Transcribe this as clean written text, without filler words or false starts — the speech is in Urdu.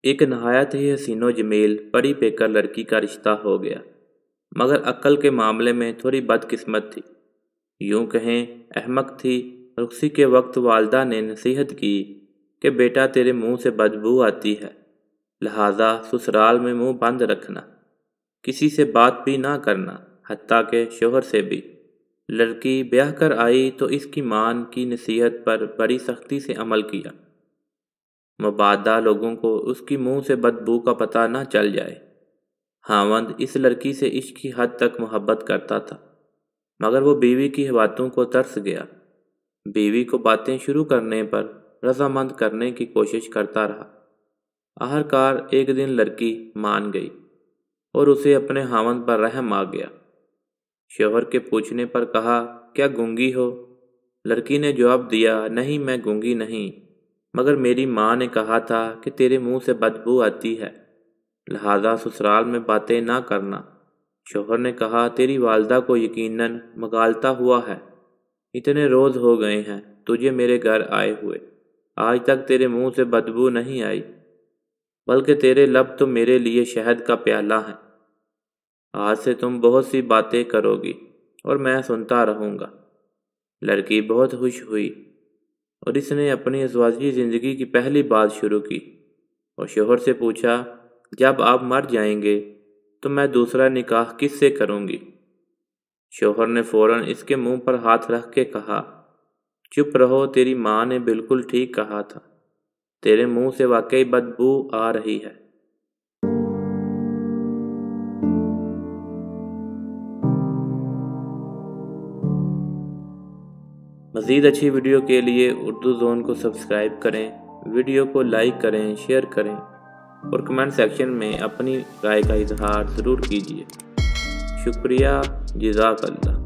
ایک نہایت ہی حسین و جمیل پڑھی پیکر لڑکی کا رشتہ ہو گیا، مگر عقل کے معاملے میں تھوڑی بدقسمت تھی، یوں کہیں احمق تھی۔ رخصتی کے وقت والدہ نے نصیحت کی کہ بیٹا تیرے منہ سے بدبو آتی ہے، لہذا سسرال میں منہ بند رکھنا، کسی سے بات بھی نہ کرنا، حتیٰ کہ شوہر سے بھی۔ لڑکی بیاہ کر آئی تو اس کی ماں کی نصیحت پر بڑی سختی سے عمل کیا، مبادا لوگوں کو اس کی منہ سے بدبو کا پتہ نہ چل جائے۔ خاوند اس لڑکی سے عشق کی حد تک محبت کرتا تھا، مگر وہ بیوی کی باتوں کو ترس گیا، بیوی کو باتیں شروع کرنے پر رضامند کرنے کی کوشش کرتا رہا۔ آخرکار ایک دن لڑکی مان گئی اور اسے اپنے خاوند پر رحم آ گیا۔ شوہر کے پوچھنے پر کہا، کیا گونگی ہو؟ لڑکی نے جواب دیا، نہیں میں گونگی نہیں، مگر میری ماں نے کہا تھا کہ تیرے منہ سے بدبو آتی ہے، لہذا سسرال میں باتیں نہ کرنا۔ شوہر نے کہا، تیری والدہ کو یقیناً مغالطہ ہوا ہے، اتنے روز ہو گئے ہیں تجھے میرے گھر آئے ہوئے، آج تک تیرے منہ سے بدبو نہیں آئی، بلکہ تیرے لب تو میرے لیے شہد کا پیالہ ہیں۔ آج سے تم بہت سی باتیں کرو گی اور میں سنتا رہوں گا۔ لڑکی بہت خوش ہوئی اور اس نے اپنی ازواجی زندگی کی پہلی بات شروع کی اور شوہر سے پوچھا، جب آپ مر جائیں گے تو میں دوسرا نکاح کس سے کروں گی؟ شوہر نے فوراً اس کے منہ پر ہاتھ رکھ کے کہا، چپ رہو، تیری ماں نے بالکل ٹھیک کہا تھا، تیرے منہ سے واقعی بدبو آ رہی ہے۔ مزید اچھی ویڈیو کے لیے اردو زون کو سبسکرائب کریں، ویڈیو کو لائک کریں، شیئر کریں اور کمنٹ سیکشن میں اپنی رائے کا اظہار ضرور کیجیے۔ شکریہ، جزاک اللہ۔